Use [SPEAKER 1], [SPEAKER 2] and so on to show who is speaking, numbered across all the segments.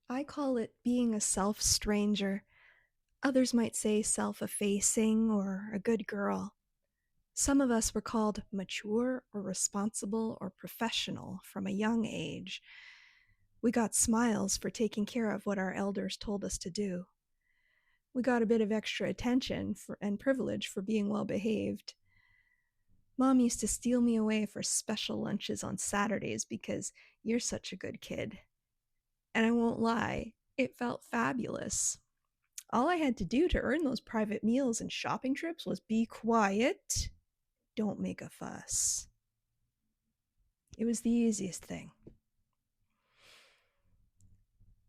[SPEAKER 1] I call it being a self-stranger. Others might say self-effacing or a good girl. Some of us were called mature or responsible or professional from a young age. We got smiles for taking care of what our elders told us to do. We got a bit of extra attention and privilege for being well behaved. Mom used to steal me away for special lunches on Saturdays because you're such a good kid. And I won't lie, it felt fabulous. All I had to do to earn those private meals and shopping trips was be quiet, don't make a fuss. It was the easiest thing.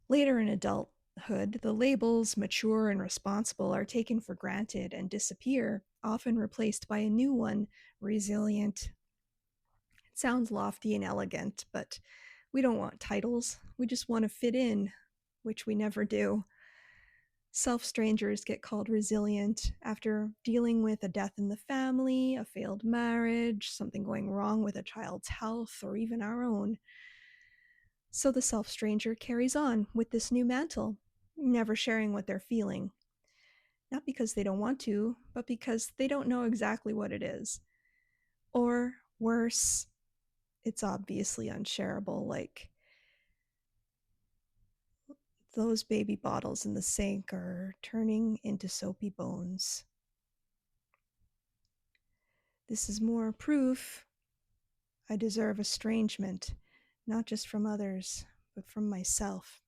[SPEAKER 1] Later in adulthood, the labels mature and responsible are taken for granted and disappear, often replaced by a new one, resilient. It sounds lofty and elegant, but we don't want titles. We just want to fit in, which we never do. Self-strangers get called resilient after dealing with a death in the family, a failed marriage, something going wrong with a child's health, or even our own. So the self-stranger carries on with this new mantle, never sharing what they're feeling. Not because they don't want to, but because they don't know exactly what it is. Or worse, it's obviously unshareable, like those baby bottles in the sink are turning into soapy bones. This is more proof I deserve estrangement, not just from others, but from myself.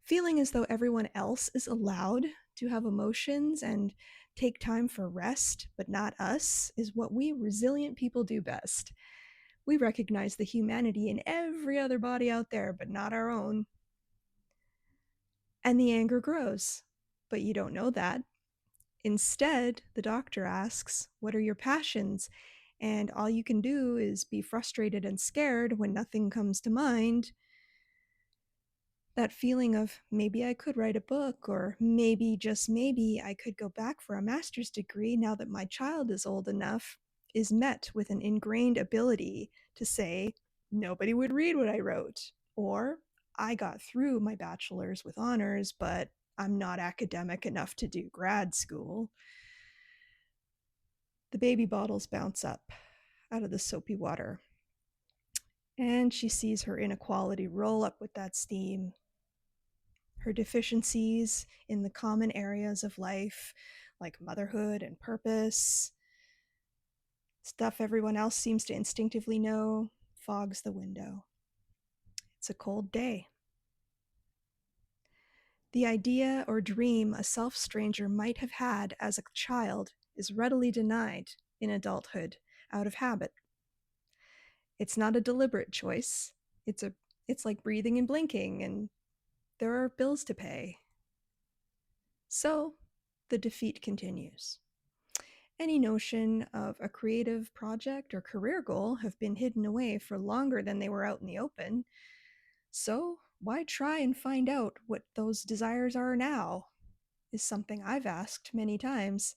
[SPEAKER 1] Feeling as though everyone else is allowed to have emotions and take time for rest, but not us, is what we resilient people do best. We recognize the humanity in every other body out there, but not our own. And the anger grows, but you don't know that. Instead, the doctor asks, "What are your passions?" And all you can do is be frustrated and scared when nothing comes to mind. That feeling of maybe I could write a book, or maybe, just maybe, I could go back for a master's degree now that my child is old enough, is met with an ingrained ability to say, nobody would read what I wrote, or I got through my bachelor's with honors, but I'm not academic enough to do grad school. The baby bottles bounce up out of the soapy water, and she sees her inequality roll up with that steam, her deficiencies in the common areas of life, like motherhood and purpose, stuff everyone else seems to instinctively know, fogs the window. It's a cold day. The idea or dream a self-stranger might have had as a child is readily denied in adulthood out of habit. It's not a deliberate choice. It's like breathing and blinking, and there are bills to pay. So the defeat continues. Any notion of a creative project or career goal have been hidden away for longer than they were out in the open. So why try and find out what those desires are now? Is something I've asked many times.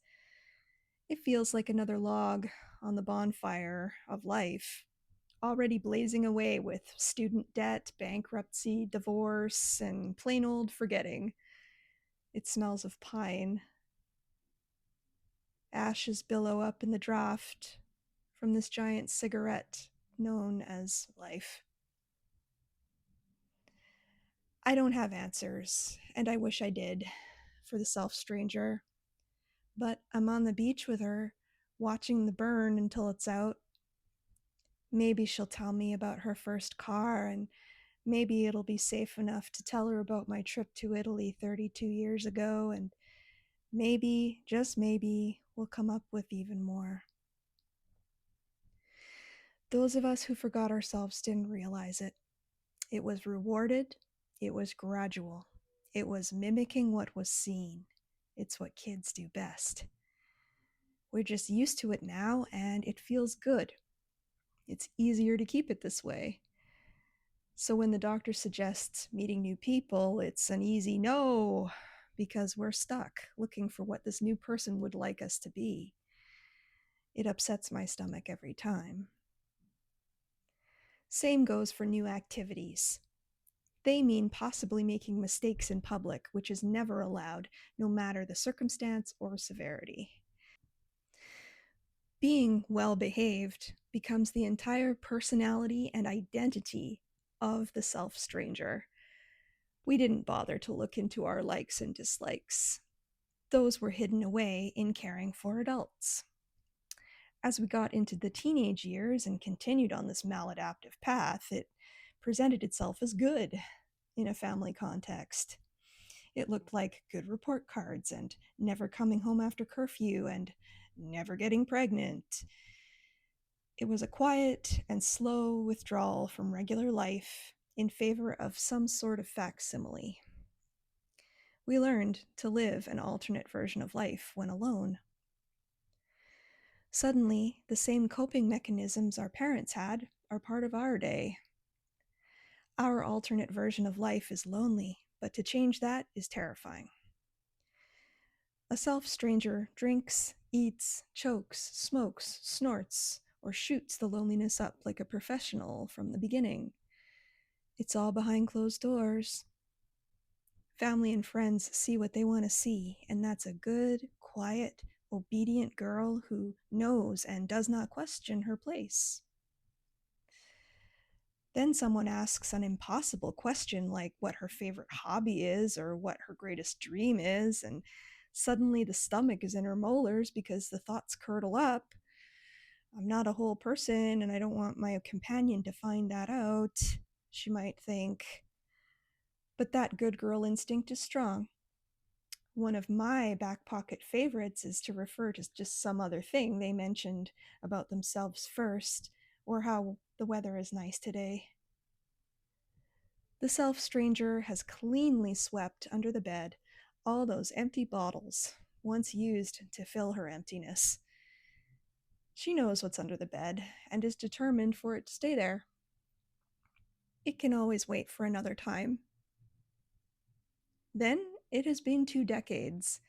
[SPEAKER 1] It feels like another log on the bonfire of life, already blazing away with student debt, bankruptcy, divorce, and plain old forgetting. It smells of pine. Ashes billow up in the draft from this giant cigarette known as life. I don't have answers, and I wish I did, for the self-stranger. But I'm on the beach with her, watching the burn until it's out. Maybe she'll tell me about her first car, and maybe it'll be safe enough to tell her about my trip to Italy 32 years ago, and maybe, just maybe, we'll come up with even more. Those of us who forgot ourselves didn't realize it. It was rewarded. It was gradual. It was mimicking what was seen. It's what kids do best. We're just used to it now, and it feels good. It's easier to keep it this way. So when the doctor suggests meeting new people, it's an easy no, because we're stuck looking for what this new person would like us to be. It upsets my stomach every time. Same goes for new activities. They mean possibly making mistakes in public, which is never allowed, no matter the circumstance or severity. Being well behaved becomes the entire personality and identity of the self stranger. We didn't bother to look into our likes and dislikes. Those were hidden away in caring for adults. As we got into the teenage years and continued on this maladaptive path, it presented itself as good in a family context. It looked like good report cards and never coming home after curfew and never getting pregnant. It was a quiet and slow withdrawal from regular life in favor of some sort of facsimile. We learned to live an alternate version of life when alone. Suddenly, the same coping mechanisms our parents had are part of our day. Our alternate version of life is lonely, but to change that is terrifying. A self stranger drinks, eats, chokes, smokes, snorts, or shoots the loneliness up like a professional from the beginning. It's all behind closed doors. Family and friends see what they want to see, and that's a good, quiet, obedient girl who knows and does not question her place. Then someone asks an impossible question like what her favorite hobby is or what her greatest dream is, and suddenly the stomach is in her molars because the thoughts curdle up. I'm not a whole person and I don't want my companion to find that out, she might think. But that good girl instinct is strong. One of my back pocket favorites is to refer to just some other thing they mentioned about themselves first, or how the weather is nice today. The self stranger has cleanly swept under the bed all those empty bottles once used to fill her emptiness. She knows what's under the bed and is determined for it to stay there. It can always wait for another time. Then it has been 2 decades.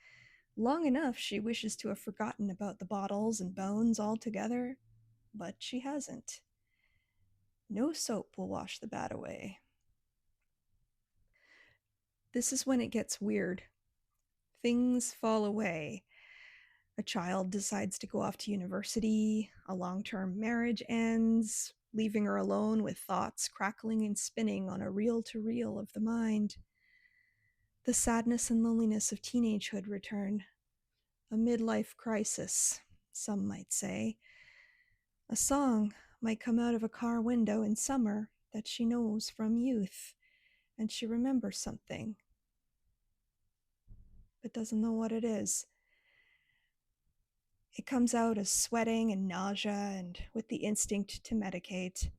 [SPEAKER 1] Long enough she wishes to have forgotten about the bottles and bones altogether, but she hasn't. No soap will wash the bad away. This is when it gets weird. Things fall away. A child decides to go off to university, a long-term marriage ends, leaving her alone with thoughts crackling and spinning on a reel-to-reel of the mind. The sadness and loneliness of teenagehood return. A midlife crisis, some might say. A song might come out of a car window in summer that she knows from youth, and she remembers something, but doesn't know what it is. It comes out as sweating and nausea and with the instinct to medicate.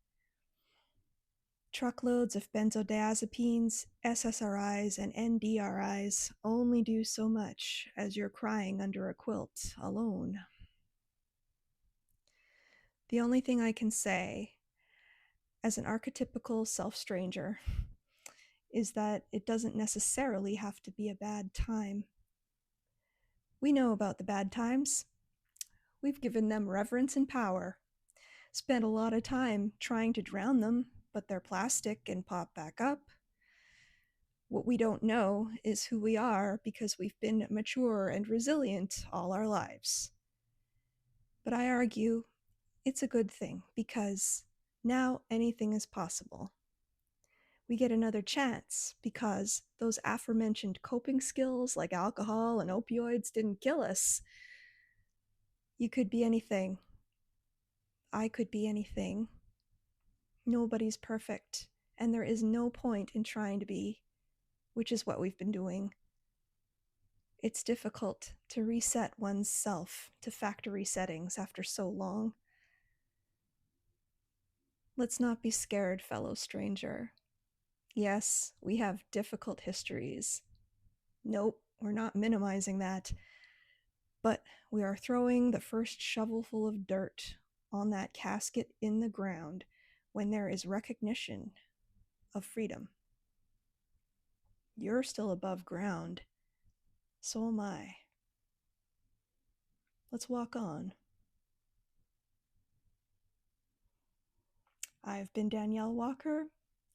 [SPEAKER 1] Truckloads of benzodiazepines, SSRIs, and NDRIs only do so much as you're crying under a quilt alone. The only thing I can say, as an archetypical self-stranger, is that it doesn't necessarily have to be a bad time. We know about the bad times. We've given them reverence and power. Spent a lot of time trying to drown them, but they're plastic and pop back up. What we don't know is who we are because we've been mature and resilient all our lives. But I argue it's a good thing because now anything is possible. We get another chance because those aforementioned coping skills like alcohol and opioids didn't kill us. You could be anything. I could be anything. Nobody's perfect, and there is no point in trying to be, which is what we've been doing. It's difficult to reset one's self to factory settings after so long. Let's not be scared, fellow stranger. Yes, we have difficult histories. Nope, we're not minimizing that. But we are throwing the first shovelful of dirt on that casket in the ground when there is recognition of freedom. You're still above ground. So am I. Let's walk on. I've been Danielle Walker,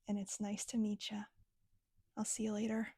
[SPEAKER 1] and it's nice to meet ya. I'll see you later.